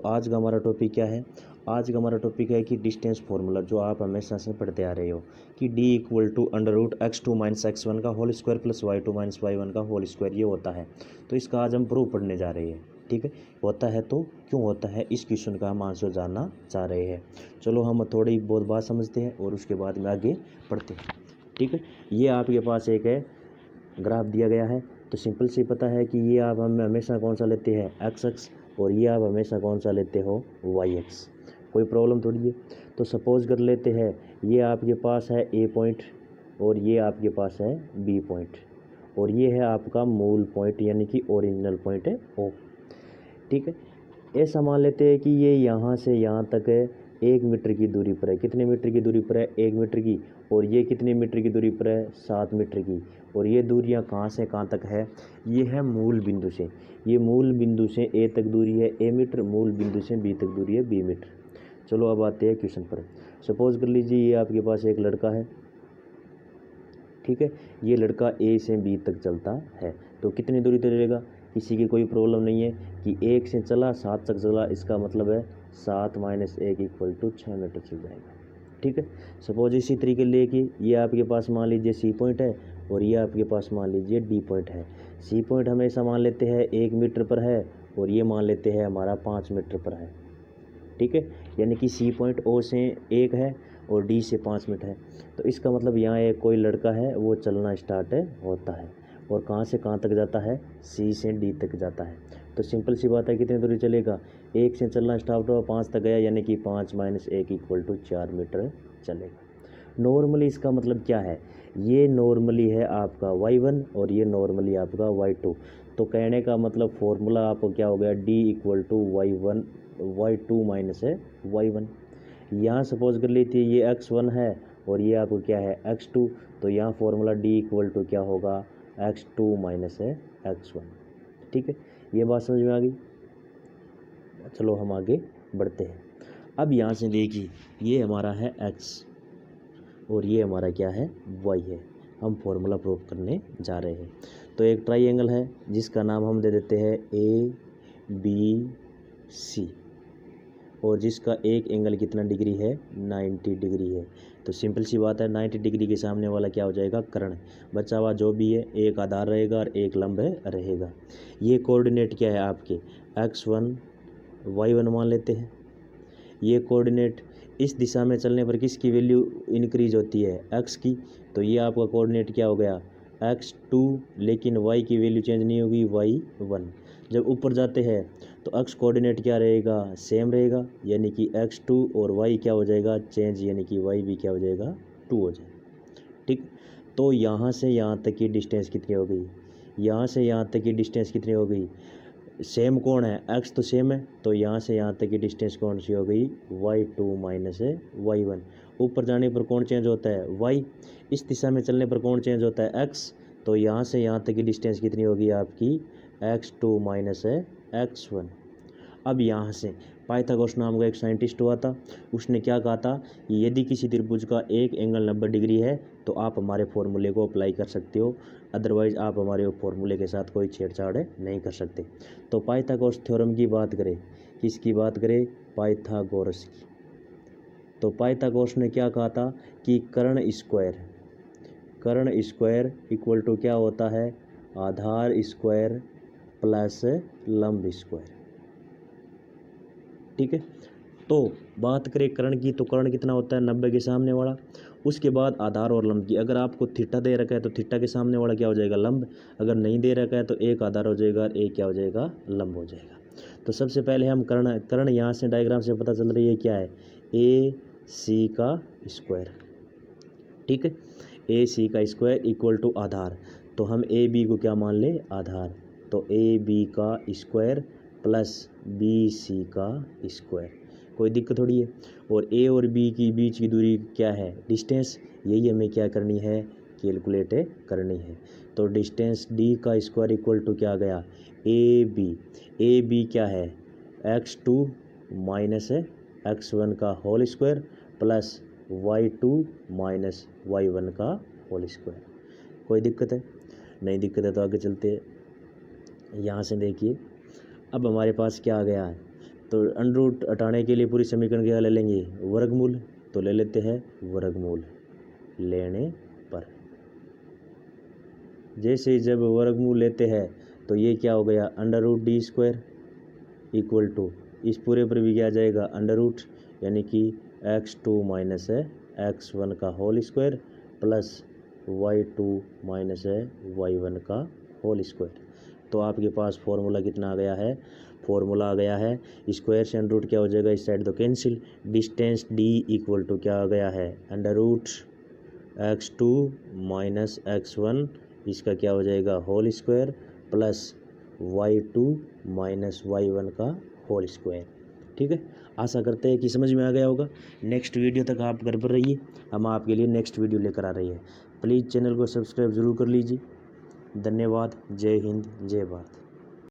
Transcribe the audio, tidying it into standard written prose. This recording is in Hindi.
आज का हमारा टॉपिक क्या है? आज का हमारा टॉपिक है कि डिस्टेंस फार्मूला, जो आप हमेशा से पढ़ते आ रहे हो कि d equal to under root x2 minus x1 का whole square plus y2 minus y1 का होल स्क्वायर, ये होता है। तो इसका आज हम प्रूफ पढ़ने जा रहे हैं। ठीक है, होता है तो क्यों होता है, इस क्वेश्चन का हम आंसर जानना चाह रहे हैं। चलो हम थोड़ी बहुत बात समझते हैं और उसके बाद में आगे पढ़ते हैं। ठीक है, ये आपके पास एक है ग्राफ दिया गया है। तो सिंपल सी पता है कि ये आप हम हमेशा कौन सा लेते हैं, एक्स एक्स, और ये आप हमेशा कौन सा लेते हो, वाई एक्स। कोई प्रॉब्लम थोड़ी है। तो सपोज कर लेते हैं ये आपके पास है ए पॉइंट और ये आपके पास है बी पॉइंट, और ये है आपका मूल पॉइंट यानी कि ओरिजिनल पॉइंट है ओ। ठीक है, ऐसा मान लेते हैं कि ये यहाँ से यहाँ तक है 1 मीटर की दूरी पर है। कितने मीटर की दूरी पर है, 1 मीटर की। और ये कितने मीटर की दूरी पर है, 7 मीटर की। और ये दूरियाँ कहाँ से कहाँ तक है, ये है मूल बिंदु से। ये मूल बिंदु से ए तक दूरी है ए मीटर, मूल बिंदु से बी तक दूरी है बी मीटर। चलो अब आते हैं क्वेश्चन पर। सपोज कर लीजिए ये आपके पास एक लड़का है। ठीक है, ये लड़का ए से बी तक चलता है। तो कितनी दूरी तक चलेगा, किसी की कोई प्रॉब्लम नहीं है कि 1 से चला 7 तक चला, इसका मतलब है 7 माइनस 1 इक्वल टू 6 मीटर चल जाएगा। ठीक है, सपोज इसी तरीके लिए कि ये आपके पास मान लीजिए सी पॉइंट है और ये आपके पास मान लीजिए डी पॉइंट है। सी पॉइंट हमेशा मान लेते हैं 1 मीटर पर है और ये मान लेते हैं हमारा 5 मीटर पर है। ठीक है, यानी कि सी पॉइंट ओ से 1 है और डी से 5 मीटर है। तो इसका मतलब यहाँ एक कोई लड़का है वो चलना स्टार्ट होता है और कहाँ से कहाँ तक जाता है, सी से डी तक जाता है। तो सिंपल सी बात है, कितनी दूरी चलेगा, 1 से चलना स्टार्ट हुआ 5 तक गया, यानी कि 5 माइनस 1 इक्वल टू 4 मीटर चलेगा। नॉर्मली इसका मतलब क्या है, ये नॉर्मली है आपका y1 और ये नॉर्मली आपका y2। तो कहने का मतलब फॉर्मूला आपको क्या हो गया, d equal to y2 minus है y1। यहाँ सपोज कर लीजिए ये x1 है और ये आपको क्या है x2। तो यहाँ फॉर्मूला d इक्वल टू क्या होगा, x2 माइनस है x1। ठीक है, ये बात समझ में आ गई। चलो हम आगे बढ़ते हैं। अब यहाँ से देखिए ये हमारा है x और ये हमारा क्या है, y है। हम फॉर्मूला प्रूव करने जा रहे हैं। तो एक ट्राइंगल है जिसका नाम हम दे देते हैं ABC, और जिसका एक एंगल कितना डिग्री है, 90 डिग्री है। तो सिंपल सी बात है, 90 डिग्री के सामने वाला क्या हो जाएगा, कर्ण। बचा हुआ जो भी है, एक आधार रहेगा और एक लंब रहेगा। ये कोऑर्डिनेट क्या है आपके, x1 y1 मान लेते हैं। ये कोऑर्डिनेट इस दिशा में चलने पर किसकी वैल्यू इंक्रीज होती है, x की। तो ये आपका कोऑर्डिनेट क्या हो गया, x2, लेकिन y की वैल्यू चेंज नहीं होगी, y1। जब ऊपर जाते हैं तो x कोऑर्डिनेट क्या रहेगा, सेम रहेगा, यानी कि x2, और y क्या हो जाएगा, चेंज, यानी कि y भी क्या हो जाएगा, 2 हो जाएगा। ठीक, तो यहाँ से यहाँ तक की डिस्टेंस कितनी हो गई, यहाँ से यहाँ तक की डिस्टेंस कितनी हो गई, सेम कौन है, x तो सेम है। तो यहाँ से यहाँ तक की डिस्टेंस कौन सी हो गई, y2 माइनस है y1। ऊपर जाने पर कौन चेंज होता है, y। इस दिशा में चलने पर कौन चेंज होता है, x। तो यहाँ से यहाँ तक की डिस्टेंस कितनी होगी आपकी, x2 माइनस है x1। अब यहाँ से पाइथागोरस नाम का एक साइंटिस्ट हुआ था, उसने क्या कहा था कि यदि किसी त्रिभुज का एक एंगल 90 डिग्री है तो आप हमारे फॉर्मूले को अप्लाई कर सकते हो, अदरवाइज आप हमारे फॉर्मूले के साथ कोई छेड़छाड़ नहीं कर सकते। तो पाइथागोरस थ्योरम की बात करें, किसकी बात करें, पाइथागोरस की। तो पाइथागोरस ने क्या कहा था कि कर्ण स्क्वायर इक्वल टू क्या होता है, आधार स्क्वायर प्लस लंब स्क्वायर। ठीक है, तो बात करें कर्ण की, तो कर्ण कितना होता है, 90 के सामने वाला। उसके बाद आधार और लंब की, अगर आपको थीटा दे रखा है तो थीटा के सामने वाला क्या हो जाएगा, लंब। अगर नहीं दे रखा है तो एक आधार हो जाएगा और एक क्या हो जाएगा, लंब हो जाएगा। तो सबसे पहले हम कर्ण यहाँ से डायग्राम से पता चल रही है क्या है, AC का स्क्वायर। ठीक है, AC का स्क्वायर इक्वल टू आधार। तो हम AB को क्या मान ले, आधार। तो AB का स्क्वायर प्लस BC का स्क्वायर, कोई दिक्कत थोड़ी है। और A और B की बीच की दूरी क्या है, डिस्टेंस, यही हमें क्या करनी है, कैलकुलेट करनी है। तो डिस्टेंस D का स्क्वायर इक्वल टू क्या आ गया, AB क्या है, x2 माइनस है x1 का whole square plus y2 minus y1 का होल स्क्वायर। कोई दिक्कत है, नहीं दिक्कत है तो आगे चलते हैं। यहाँ से देखिए अब हमारे पास क्या आ गया है, तो अंडर रूट हटाने के लिए पूरी समीकरण क्या ले लेंगे, वर्गमूल। तो ले लेते हैं वर्गमूल लेने पर। जैसे ही जब वर्गमूल लेते हैं तो ये क्या हो गया, under root D square equal to इस पूरे पर भी क्या आ जाएगा अंडर रूट, यानी कि x2 माइनस है x1 का whole square plus y2 minus है y1 का होल स्क्वायर। तो आपके पास फॉर्मूला कितना आ गया है, फॉर्मूला आ गया है स्क्वायर से अंडर रूट क्या हो जाएगा, इस साइड तो cancel, distance d equal to क्या आ गया है under root x2 minus x1, इसका क्या हो जाएगा whole square plus y2 minus y1 का होल स्क्वायर। ठीक है, आशा करते हैं कि समझ में आ गया होगा। नेक्स्ट वीडियो तक आप घर पर रहिए, हम आपके लिए नेक्स्ट वीडियो लेकर आ रही है। प्लीज़ चैनल को सब्सक्राइब ज़रूर कर लीजिए। धन्यवाद। जय हिंद, जय भारत।